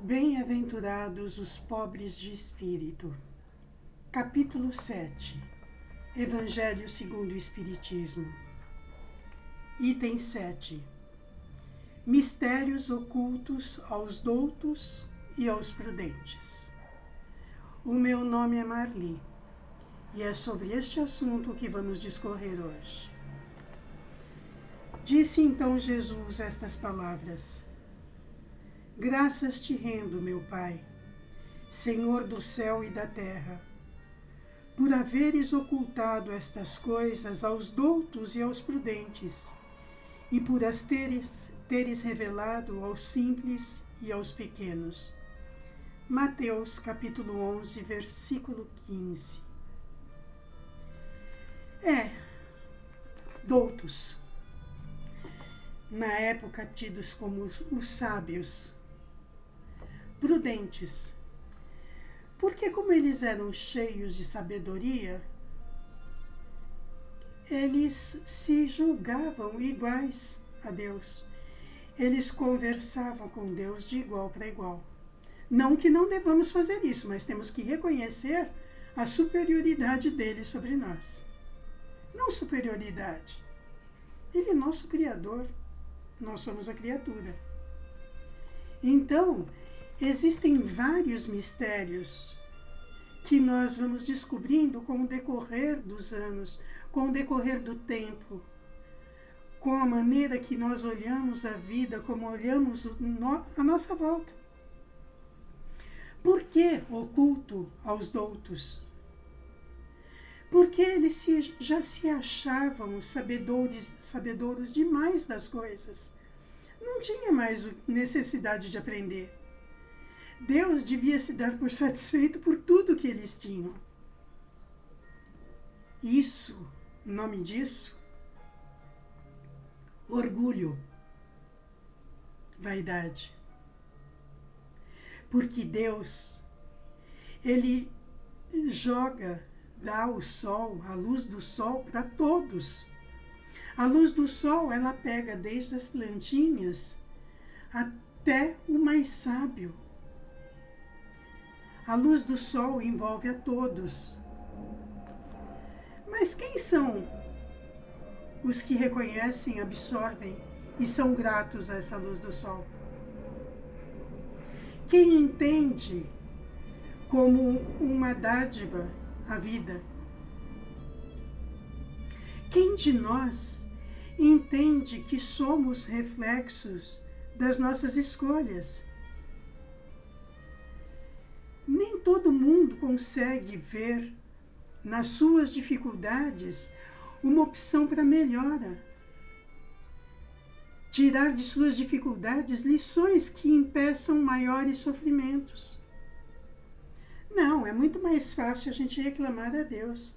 Bem-aventurados os pobres de espírito. Capítulo 7. Evangelho segundo o Espiritismo. Item 7. Mistérios ocultos aos doutos e aos prudentes. O meu nome é Marli, e é sobre este assunto que vamos discorrer hoje. Disse então Jesus estas palavras: Graças te rendo, meu Pai, Senhor do céu e da terra, por haveres ocultado estas coisas aos doutos e aos prudentes, e por as teres revelado aos simples e aos pequenos. Mateus capítulo 11, versículo 15. Doutos, na época tidos como os sábios, prudentes, porque como eles eram cheios de sabedoria, eles se julgavam iguais a Deus. Eles conversavam com Deus de igual para igual. Não que não devamos fazer isso, mas temos que reconhecer a superioridade dele sobre nós. Não superioridade. Ele é nosso Criador. Nós somos a criatura. Então, existem vários mistérios que nós vamos descobrindo com o decorrer dos anos, com o decorrer do tempo, com a maneira que nós olhamos a vida, como olhamos a nossa volta. Por que oculto aos doutos? Porque eles já se achavam sabedores demais das coisas. Não tinha mais necessidade de aprender. Deus devia se dar por satisfeito por tudo que eles tinham. Isso, o nome disso, orgulho, vaidade. Porque Deus, Ele dá o sol, a luz do sol para todos. A luz do sol, ela pega desde as plantinhas até o mais sábio. A luz do sol envolve a todos. Mas quem são os que reconhecem, absorvem e são gratos a essa luz do sol? Quem entende como uma dádiva a vida? Quem de nós entende que somos reflexos das nossas escolhas? Nem todo mundo consegue ver nas suas dificuldades uma opção para melhora. Tirar de suas dificuldades lições que impeçam maiores sofrimentos. Não, é muito mais fácil a gente reclamar a Deus.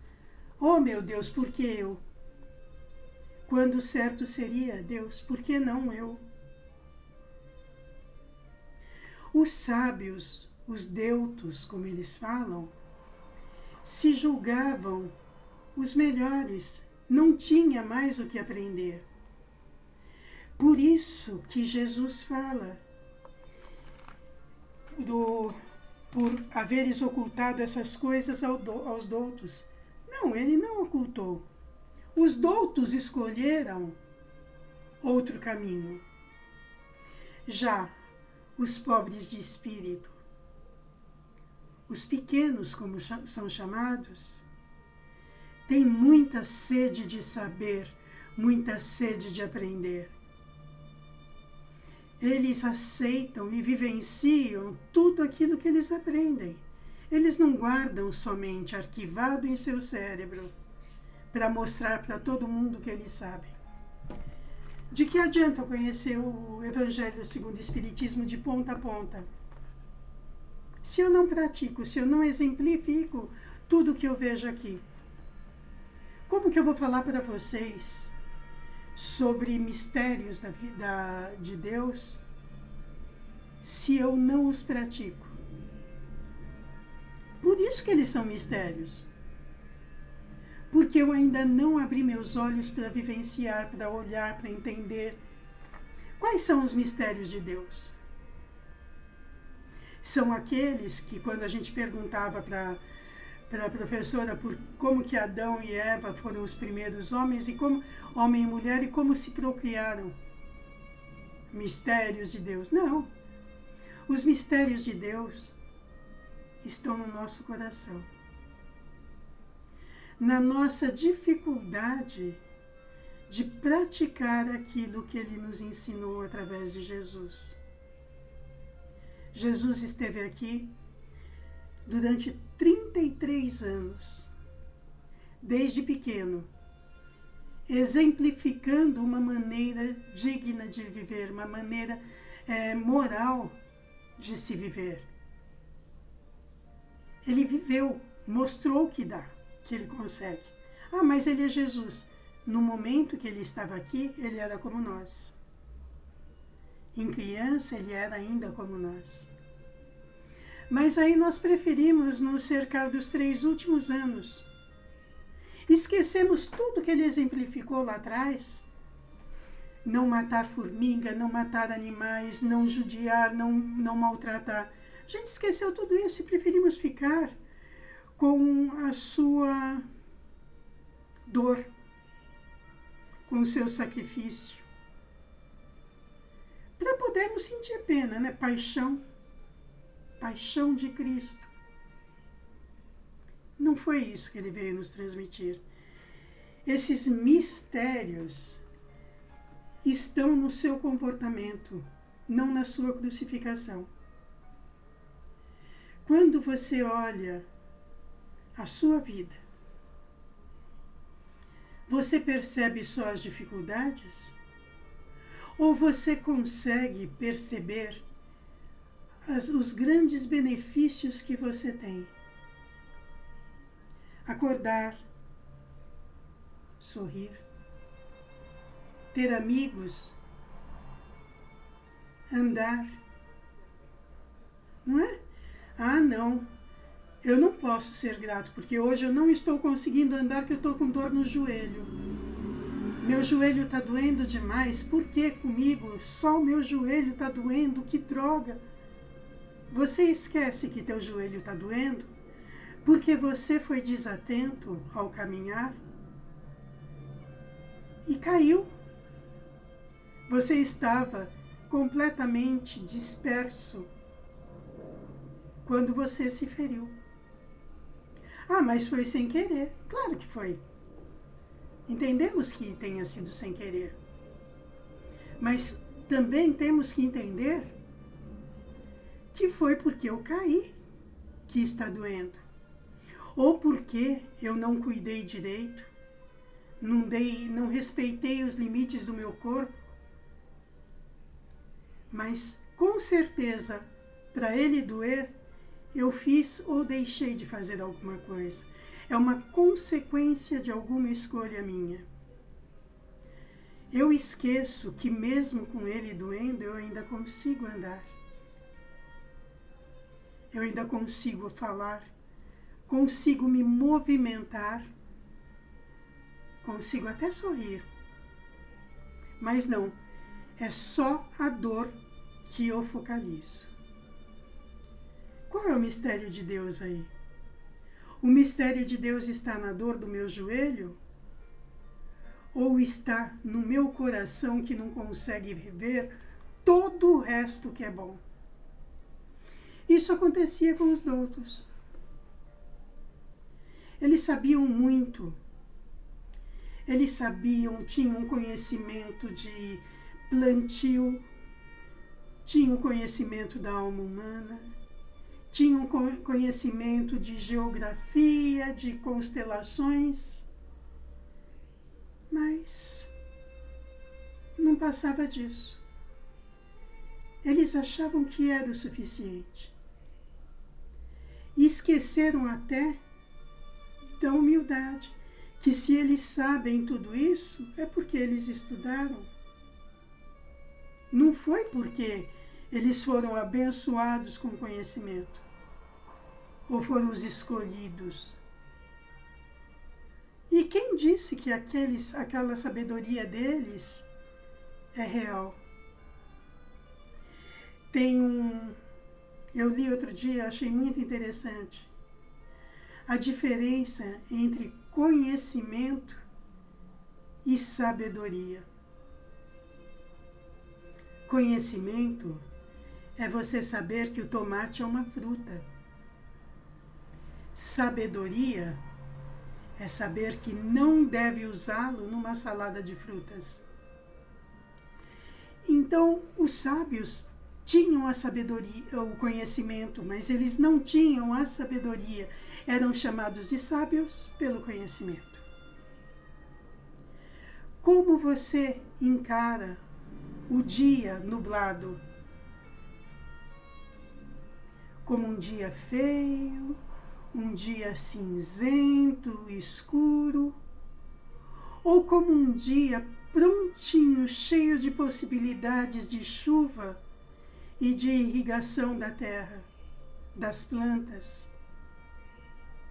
Oh, meu Deus, por que eu? Quando o certo seria, Deus, por que não eu? Os sábios, os deutos, como eles falam, se julgavam os melhores, não tinha mais o que aprender. Por isso que Jesus fala por haveres ocultado essas coisas aos doutos. Não, ele não ocultou. Os doutos escolheram outro caminho. Já os pobres de espírito, os pequenos, como são chamados, têm muita sede de saber, muita sede de aprender. Eles aceitam e vivenciam tudo aquilo que eles aprendem. Eles não guardam somente arquivado em seu cérebro para mostrar para todo mundo que eles sabem. De que adianta conhecer o Evangelho segundo o Espiritismo de ponta a ponta? Se eu não pratico, se eu não exemplifico tudo que eu vejo aqui, como que eu vou falar para vocês sobre mistérios da vida de Deus se eu não os pratico? Por isso que eles são mistérios. Porque eu ainda não abri meus olhos para vivenciar, para olhar, para entender. Quais são os mistérios de Deus? São aqueles que, quando a gente perguntava para a professora por como que Adão e Eva foram os primeiros homens, e como homem e mulher, e como se procriaram. Mistérios de Deus. Não. Os mistérios de Deus estão no nosso coração. Na nossa dificuldade de praticar aquilo que Ele nos ensinou através de Jesus. Jesus esteve aqui durante 33 anos, desde pequeno, exemplificando uma maneira digna de viver, uma maneira moral de se viver. Ele viveu, mostrou que dá, que ele consegue. Ah, mas ele é Jesus. No momento que ele estava aqui, ele era como nós. Em criança, ele era ainda como nós. Mas aí nós preferimos nos cercar dos 3 últimos anos. Esquecemos tudo que ele exemplificou lá atrás. Não matar formiga, não matar animais, não judiar, não maltratar. A gente esqueceu tudo isso e preferimos ficar com a sua dor, com o seu sacrifício, para podermos sentir pena, né? Paixão de Cristo. Não foi isso que ele veio nos transmitir. Esses mistérios estão no seu comportamento, não na sua crucificação. Quando você olha a sua vida, você percebe só as dificuldades? Ou você consegue perceber os grandes benefícios que você tem? Acordar, sorrir, ter amigos, andar, não é? Ah, não, eu não posso ser grato, porque hoje eu não estou conseguindo andar, porque eu estou com dor no joelho. Meu joelho está doendo demais. Por que comigo? Só o meu joelho está doendo, que droga! Você esquece que teu joelho está doendo porque você foi desatento ao caminhar e caiu. Você estava completamente disperso quando você se feriu. Ah, mas foi sem querer. Claro que foi. Entendemos que tenha sido sem querer. Mas também temos que entender que foi porque eu caí que está doendo. Ou porque eu não cuidei direito, não respeitei os limites do meu corpo. Mas, com certeza, para ele doer, eu fiz ou deixei de fazer alguma coisa. É uma consequência de alguma escolha minha. Eu esqueço que mesmo com ele doendo, eu ainda consigo andar. Eu ainda consigo falar, consigo me movimentar, consigo até sorrir. Mas não, é só a dor que eu focalizo. Qual é o mistério de Deus aí? O mistério de Deus está na dor do meu joelho? Ou está no meu coração que não consegue ver todo o resto que é bom? Isso acontecia com os doutos. Eles sabiam muito. Eles sabiam, tinham um conhecimento de plantio, tinham conhecimento da alma humana, tinham conhecimento de geografia, de constelações, mas não passava disso. Eles achavam que era o suficiente. E esqueceram até da humildade, que se eles sabem tudo isso, é porque eles estudaram. Não foi porque eles foram abençoados com conhecimento, ou foram os escolhidos. E quem disse que aquela sabedoria deles é real? Tem Eu li outro dia, achei muito interessante. A diferença entre conhecimento e sabedoria. Conhecimento é você saber que o tomate é uma fruta. Sabedoria é saber que não deve usá-lo numa salada de frutas. Então, os sábios tinham a sabedoria, o conhecimento, mas eles não tinham a sabedoria. Eram chamados de sábios pelo conhecimento. Como você encara o dia nublado? Como um dia feio, um dia cinzento, escuro, ou como um dia prontinho, cheio de possibilidades de chuva e de irrigação da terra, das plantas,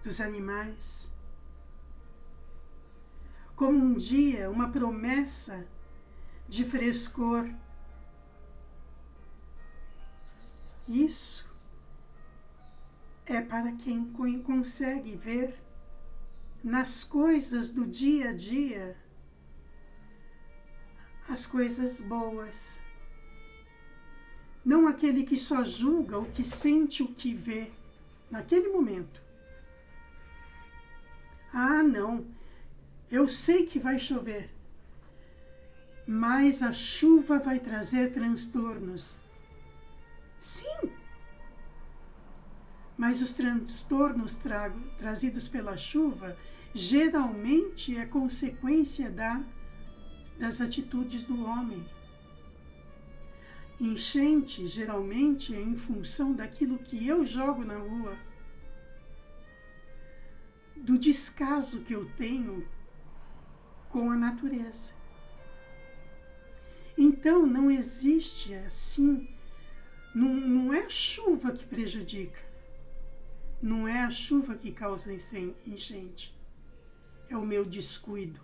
dos animais. Como um dia, uma promessa de frescor. Isso é para quem consegue ver nas coisas do dia a dia as coisas boas. Não aquele que só julga o que sente, o que vê naquele momento. Ah, não, eu sei que vai chover, mas a chuva vai trazer transtornos. Sim, mas os transtornos trazidos pela chuva geralmente é consequência das atitudes do homem. Enchente geralmente é em função daquilo que eu jogo na rua, do descaso que eu tenho com a natureza. Então não existe assim, não é a chuva que prejudica, não é a chuva que causa enchente, é o meu descuido.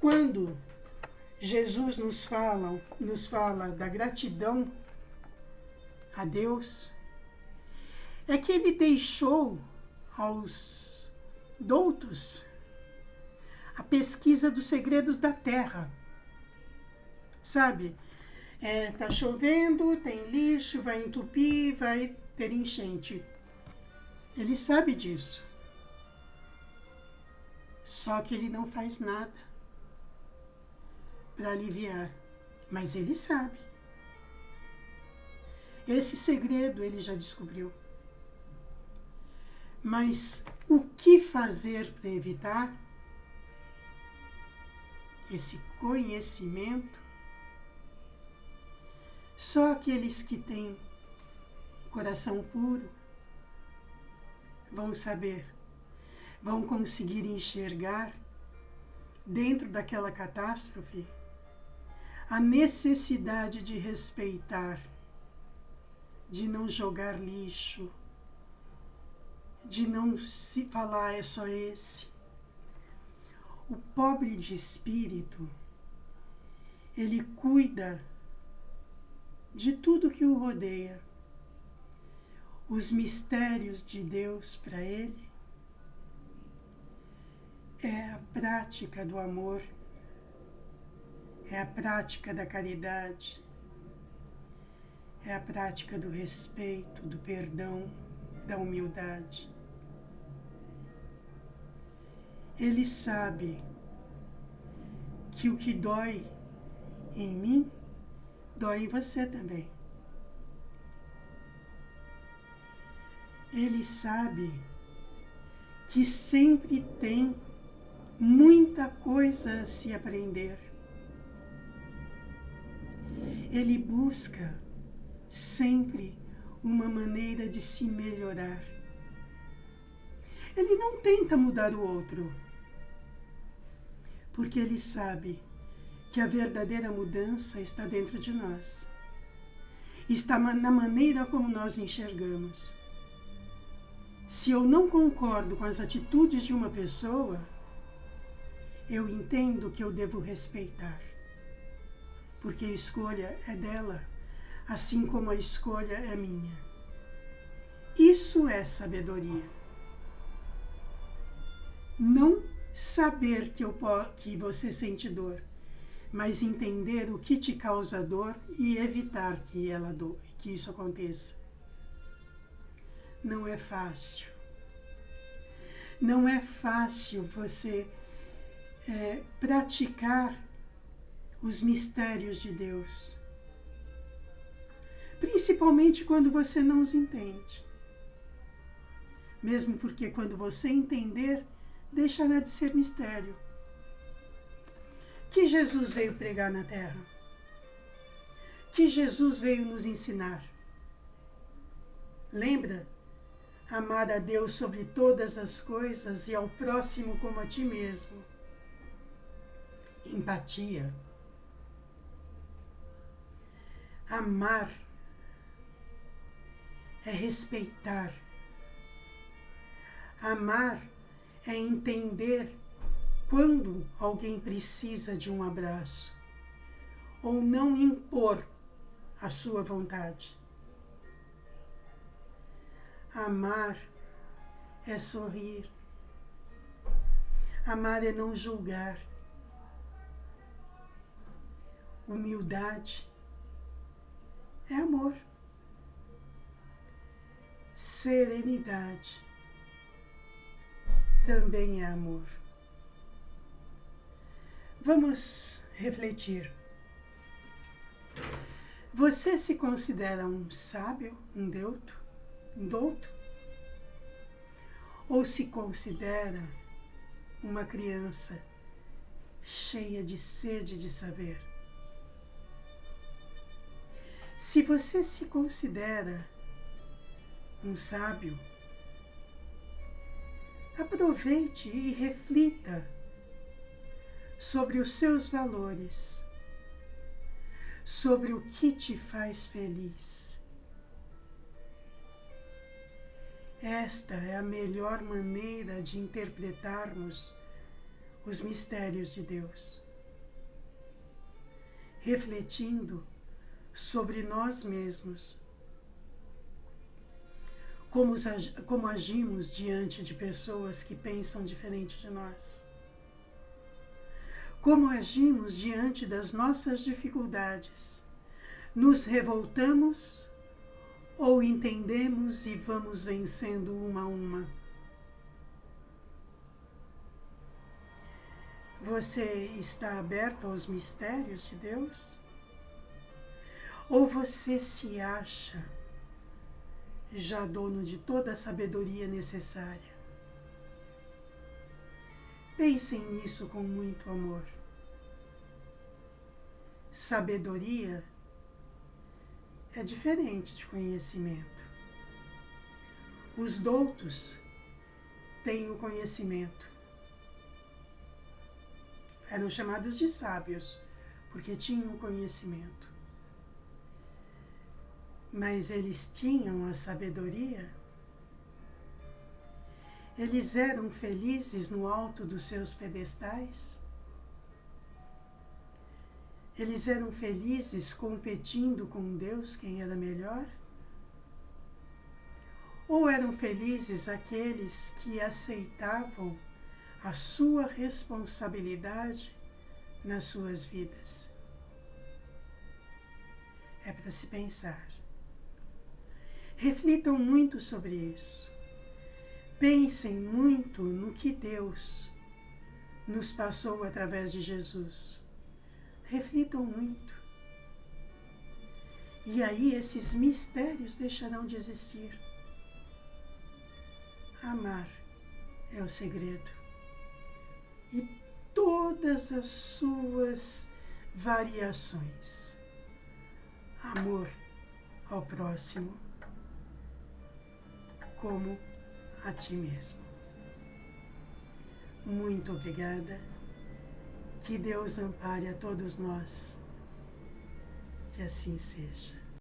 Quando Jesus nos fala da gratidão a Deus, é que ele deixou aos doutos a pesquisa dos segredos da terra. Sabe? Tá chovendo, tem lixo, vai entupir, vai ter enchente. Ele sabe disso. Só que ele não faz nada para aliviar. Mas ele sabe. Esse segredo ele já descobriu. Mas o que fazer para evitar? Esse conhecimento, só aqueles que têm coração puro vão saber, vão conseguir enxergar dentro daquela catástrofe a necessidade de respeitar, de não jogar lixo, de não se falar é só esse. O pobre de espírito, ele cuida de tudo que o rodeia. Os mistérios de Deus para ele é a prática do amor, é a prática da caridade, é a prática do respeito, do perdão, da humildade. Ele sabe que o que dói em mim, dói em você também. Ele sabe que sempre tem muita coisa a se aprender. Ele busca sempre uma maneira de se melhorar. Ele não tenta mudar o outro, porque ele sabe que a verdadeira mudança está dentro de nós. Está na maneira como nós enxergamos. Se eu não concordo com as atitudes de uma pessoa, eu entendo que eu devo respeitar, porque a escolha é dela. assim como a escolha é minha. Isso é sabedoria. Não saber que você sente dor, mas entender o que te causa dor e evitar que isso aconteça. Não é fácil. Não é fácil você praticar os mistérios de Deus, principalmente quando você não os entende. Mesmo porque quando você entender, deixará de ser mistério. Que Jesus veio pregar na terra? Que Jesus veio nos ensinar? Lembra? Amar a Deus sobre todas as coisas e ao próximo como a ti mesmo. Empatia. Amar é respeitar. Amar é entender quando alguém precisa de um abraço, ou não impor a sua vontade. Amar é sorrir. Amar é não julgar. Humildade é amor. Serenidade também é amor. Vamos refletir. Você se considera um sábio, um douto? Ou se considera uma criança cheia de sede de saber? Se você se considera um sábio, aproveite e reflita sobre os seus valores, sobre o que te faz feliz. Esta é a melhor maneira de interpretarmos os mistérios de Deus, refletindo sobre nós mesmos, como agimos diante de pessoas que pensam diferente de nós, como agimos diante das nossas dificuldades, nos revoltamos ou entendemos e vamos vencendo uma a uma. Você está aberto aos mistérios de Deus? Ou você se acha já dono de toda a sabedoria necessária? Pensem nisso com muito amor. Sabedoria é diferente de conhecimento. Os doutos têm o conhecimento. Eram chamados de sábios, porque tinham o conhecimento. Mas eles tinham a sabedoria? Eles eram felizes no alto dos seus pedestais? Eles eram felizes competindo com Deus quem era melhor? Ou eram felizes aqueles que aceitavam a sua responsabilidade nas suas vidas? É para se pensar. Reflitam muito sobre isso. Pensem muito no que Deus nos passou através de Jesus. Reflitam muito. E aí esses mistérios deixarão de existir. Amar é o segredo. E todas as suas variações. Amor ao próximo como a ti mesmo. Muito obrigada. Que Deus ampare a todos nós. Que assim seja.